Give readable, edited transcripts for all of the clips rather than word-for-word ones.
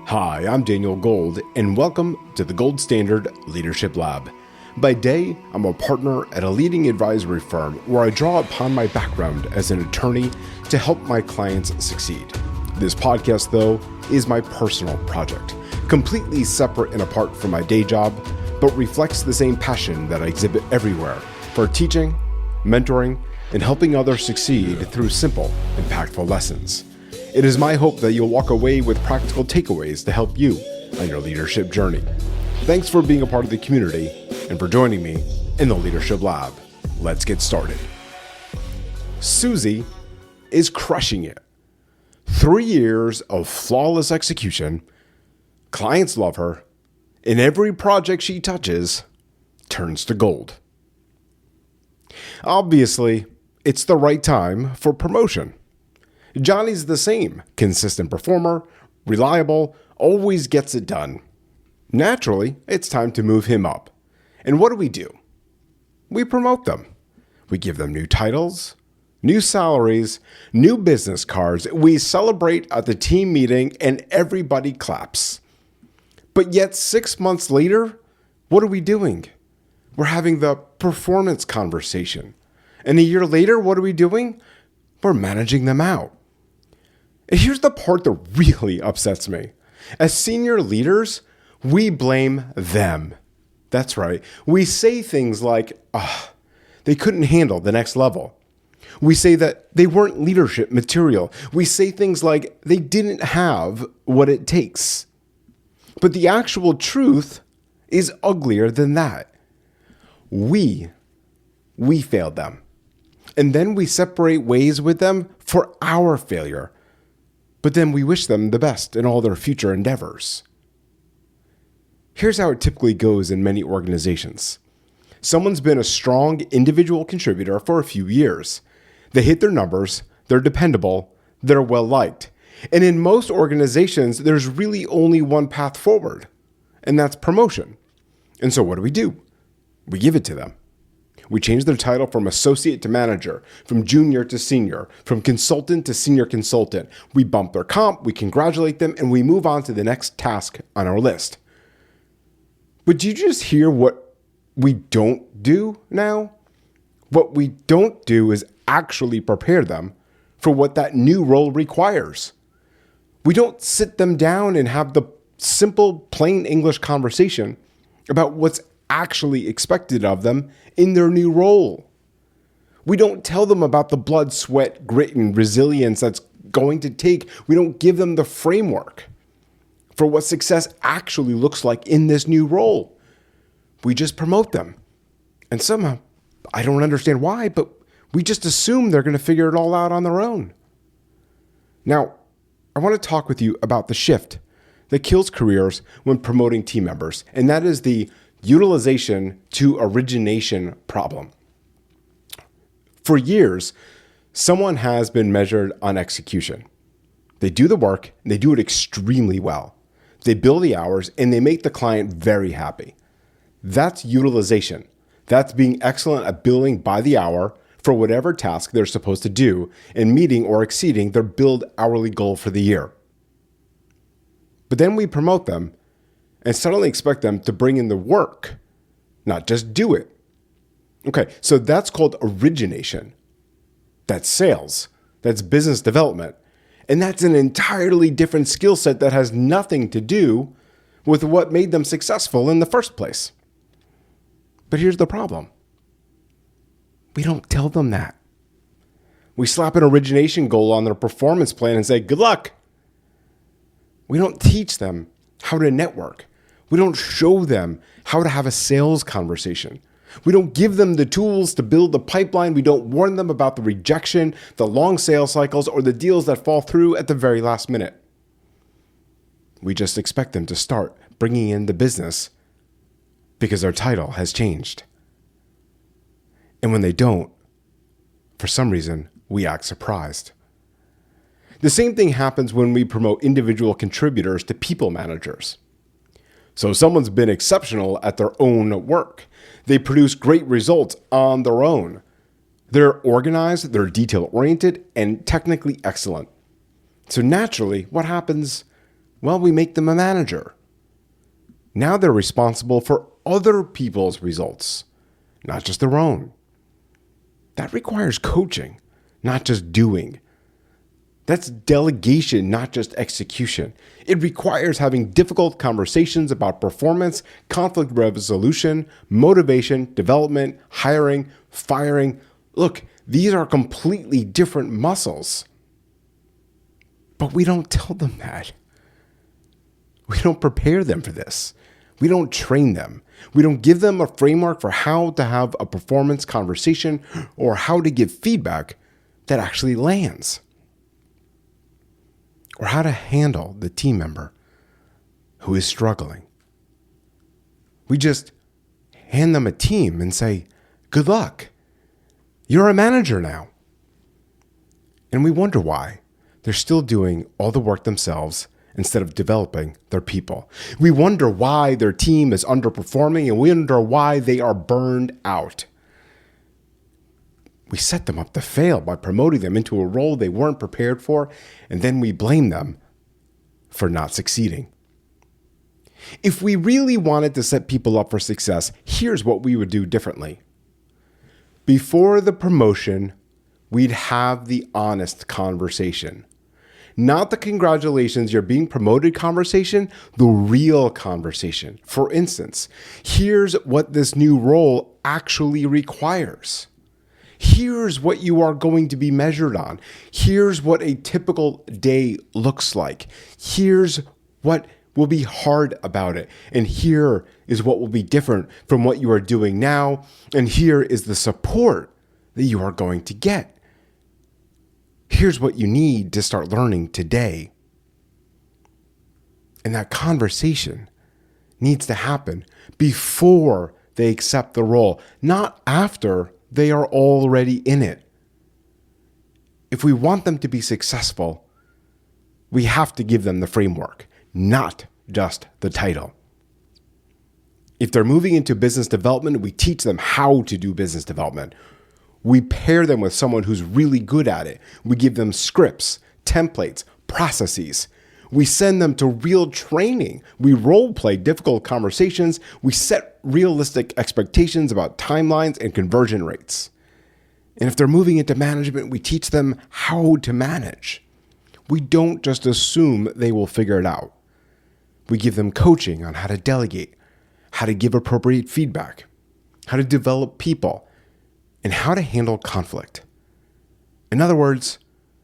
Hi, I'm Daniel Gold, and welcome to the Gold Standard Leadership Lab. By day, I'm a partner at a leading advisory firm where I draw upon my background as an attorney to help my clients succeed. This podcast, though, is my personal project, completely separate and apart from my day job, but reflects the same passion that I exhibit everywhere for teaching, mentoring, and helping others succeed through simple, impactful lessons. It is my hope that you'll walk away with practical takeaways to help you on your leadership journey. Thanks for being a part of the community and for joining me in the Leadership Lab. Let's get started. Susie is crushing it. 3 years of flawless execution, clients love her, and every project she touches turns to gold. Obviously, it's the right time for promotion. Johnny's the same, consistent performer, reliable, always gets it done. Naturally, it's time to move him up. And what do? We promote them. We give them new titles, new salaries, new business cards. We celebrate at the team meeting and everybody claps. But yet 6 months later, what are we doing? We're having the performance conversation. And a year later, what are we doing? We're managing them out. And here's the part that really upsets me. As senior leaders, we blame them. That's right. We say things like, they couldn't handle the next level. We say that they weren't leadership material. We say things like they didn't have what it takes. But the actual truth is uglier than that. We failed them. And then we separate ways with them for our failure. But then we wish them the best in all their future endeavors. Here's how it typically goes in many organizations. Someone's been a strong individual contributor for a few years. They hit their numbers, they're dependable, they're well-liked. And in most organizations, there's really only one path forward, and that's promotion. And so what do? We give it to them. We change their title from associate to manager, from junior to senior, from consultant to senior consultant. We bump their comp, we congratulate them, and we move on to the next task on our list. But do you just hear what we don't do now? What we don't do is actually prepare them for what that new role requires. We don't sit them down and have the simple, plain English conversation about what's actually expected of them in their new role. We don't tell them about the blood, sweat, grit, and resilience that's going to take. We don't give them the framework for what success actually looks like in this new role. We just promote them. And somehow, I don't understand why, but we just assume they're going to figure it all out on their own. Now, I want to talk with you about the shift that kills careers when promoting team members, and that is the utilization to origination problem. For years, someone has been measured on execution. They do the work, and they do it extremely well. They bill the hours, and they make the client very happy. That's utilization. That's being excellent at billing by the hour for whatever task they're supposed to do and meeting or exceeding their billed hourly goal for the year. But then we promote them and suddenly expect them to bring in the work, not just do it. Okay, so that's called origination. That's sales. That's business development. And that's an entirely different skill set that has nothing to do with what made them successful in the first place. But here's the problem. We don't tell them that. We slap an origination goal on their performance plan and say, good luck. We don't teach them how to network. We don't show them how to have a sales conversation. We don't give them the tools to build the pipeline. We don't warn them about the rejection, the long sales cycles, or the deals that fall through at the very last minute. We just expect them to start bringing in the business because their title has changed. And when they don't, for some reason, we act surprised. The same thing happens when we promote individual contributors to people managers. So someone's been exceptional at their own work. They produce great results on their own. They're organized, they're detail-oriented, and technically excellent. So naturally, what happens Well, we make them a manager. Now they're responsible for other people's results, not just their own. That requires coaching, not just doing. That's delegation, not just execution. It requires having difficult conversations about performance, conflict resolution, motivation, development, hiring, firing. Look, these are completely different muscles. But we don't tell them that. We don't prepare them for this. We don't train them. We don't give them a framework for how to have a performance conversation or how to give feedback that actually lands. Or how to handle the team member who is struggling. We just hand them a team and say, good luck. You're a manager now. And we wonder why they're still doing all the work themselves instead of developing their people. We wonder why their team is underperforming, and we wonder why they are burned out. We set them up to fail by promoting them into a role they weren't prepared for, and then we blame them for not succeeding. If we really wanted to set people up for success, here's what we would do differently. Before the promotion, we'd have the honest conversation. Not the congratulations, you're being promoted conversation, the real conversation. For instance, here's what this new role actually requires. Here's what you are going to be measured on. Here's what a typical day looks like. Here's what will be hard about it. And here is what will be different from what you are doing now. And here is the support that you are going to get. Here's what you need to start learning today. And that conversation needs to happen before they accept the role, not after they are already in it. If we want them to be successful, we have to give them the framework, not just the title. If they're moving into business development, we teach them how to do business development. We pair them with someone who's really good at it. We give them scripts, templates, processes. We send them to real training. We role play difficult conversations. We set realistic expectations about timelines and conversion rates. And if they're moving into management, we teach them how to manage. We don't just assume they will figure it out. We give them coaching on how to delegate, how to give appropriate feedback, how to develop people, and how to handle conflict. In other words,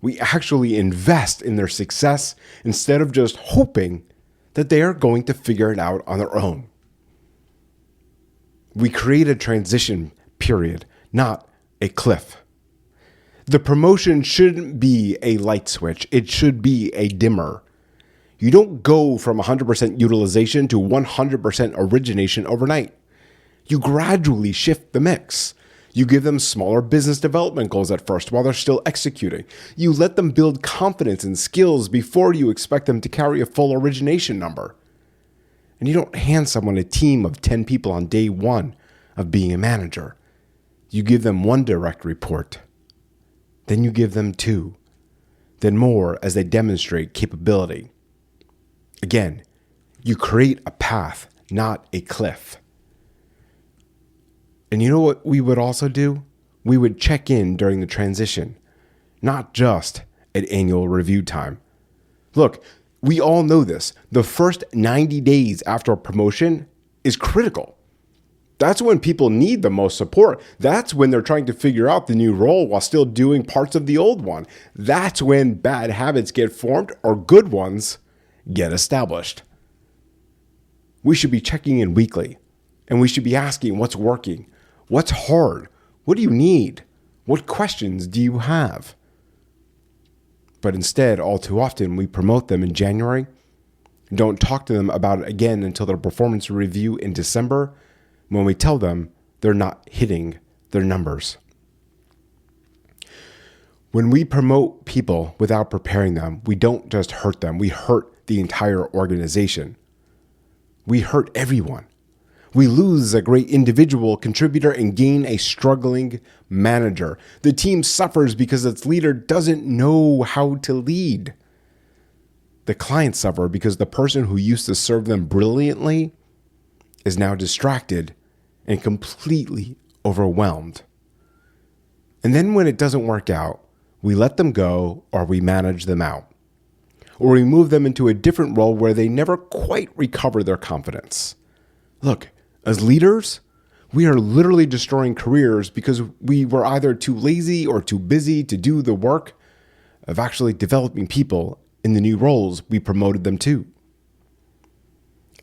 we actually invest in their success instead of just hoping that they are going to figure it out on their own. We create a transition period, not a cliff. The promotion shouldn't be a light switch. It should be a dimmer. You don't go from 100% utilization to 100% origination overnight. You gradually shift the mix. You give them smaller business development goals at first while they're still executing. You let them build confidence and skills before you expect them to carry a full origination number. And you don't hand someone a team of 10 people on day one of being a manager. You give them one direct report. Then you give them two. Then more as they demonstrate capability. Again, you create a path, not a cliff. And you know what we would also do? We would check in during the transition, not just at annual review time. Look, we all know this. The first 90 days after a promotion is critical. That's when people need the most support. That's when they're trying to figure out the new role while still doing parts of the old one. That's when bad habits get formed or good ones get established. We should be checking in weekly, and we should be asking what's working. What's hard? What do you need? What questions do you have? But instead, all too often, we promote them in January, don't talk to them about it again until their performance review in December, when we tell them they're not hitting their numbers. When we promote people without preparing them, we don't just hurt them, we hurt the entire organization. We hurt everyone. We lose a great individual contributor and gain a struggling manager. The team suffers because its leader doesn't know how to lead. the clients suffer because the person who used to serve them brilliantly is now distracted and completely overwhelmed. And then when it doesn't work out, we let them go or we manage them out. Or we move them into a different role where they never quite recover their confidence. Look, as leaders, we are literally destroying careers because we were either too lazy or too busy to do the work of actually developing people in the new roles we promoted them to.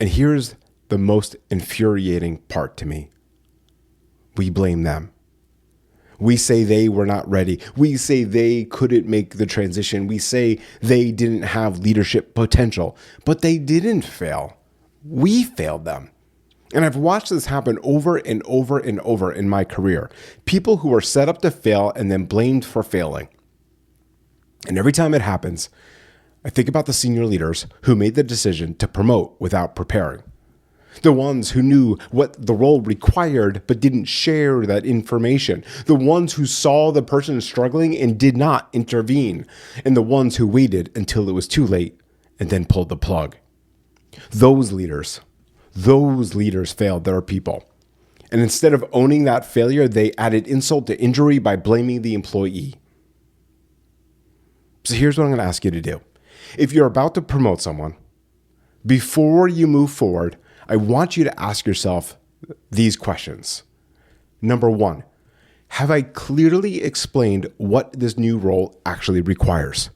And here's the most infuriating part to me. We blame them. We say they were not ready. We say they couldn't make the transition. We say they didn't have leadership potential, but they didn't fail. We failed them. And I've watched this happen over and over and over in my career. People who are set up to fail and then blamed for failing. And every time it happens, I think about the senior leaders who made the decision to promote without preparing. The ones who knew what the role required but didn't share that information. The ones who saw the person struggling and did not intervene. And the ones who waited until it was too late and then pulled the plug. Those leaders failed their people. And instead of owning that failure, they added insult to injury by blaming the employee. So here's what I'm going to ask you to do. If you're about to promote someone, before you move forward, I want you to ask yourself these questions. Number one, have I clearly explained what this new role actually requires?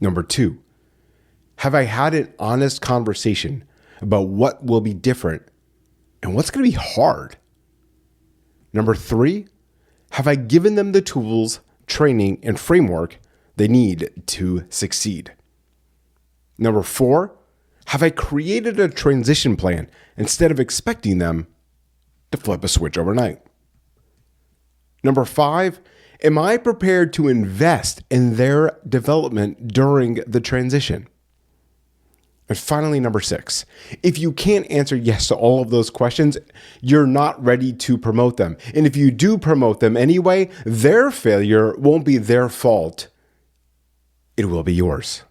Number two, have I had an honest conversation about what will be different and what's going to be hard? Number three, have I given them the tools, training, and framework they need to succeed? Number four, have I created a transition plan instead of expecting them to flip a switch overnight? Number five, am I prepared to invest in their development during the transition? And finally, number six, if you can't answer yes to all of those questions, you're not ready to promote them. And if you do promote them anyway, their failure won't be their fault. It will be yours.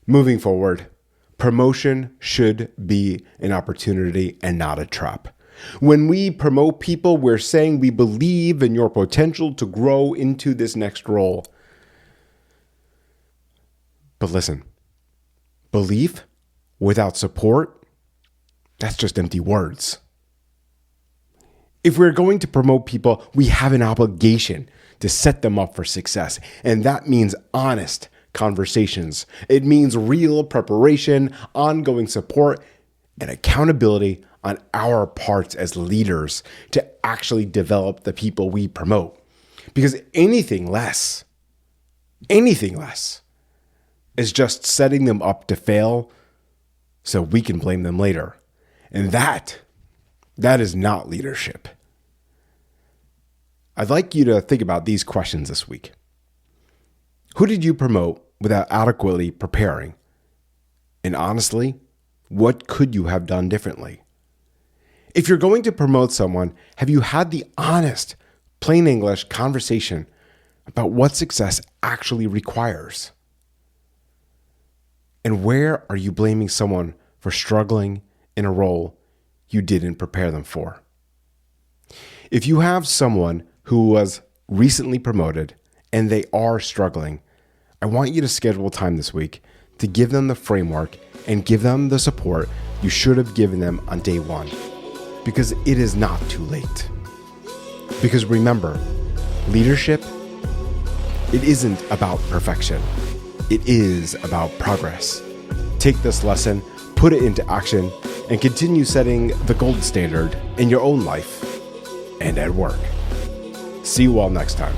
Moving forward, promotion should be an opportunity and not a trap. When we promote people, we're saying we believe in your potential to grow into this next role. But listen, belief without support, that's just empty words. If we're going to promote people, we have an obligation to set them up for success. And that means honest conversations. It means real preparation, ongoing support, and accountability on our parts as leaders to actually develop the people we promote. Because anything less is just setting them up to fail so we can blame them later. And that is not leadership. I'd like you to think about these questions this week. Who did you promote without adequately preparing? And honestly, what could you have done differently? If you're going to promote someone, have you had the honest, plain English conversation about what success actually requires? And where are you blaming someone for struggling in a role you didn't prepare them for? If you have someone who was recently promoted and they are struggling, I want you to schedule time this week to give them the framework and give them the support you should have given them on day one, because it is not too late. Because remember, leadership, it isn't about perfection. It is about progress. Take this lesson, put it into action, and continue setting the gold standard in your own life and at work. See you all next time.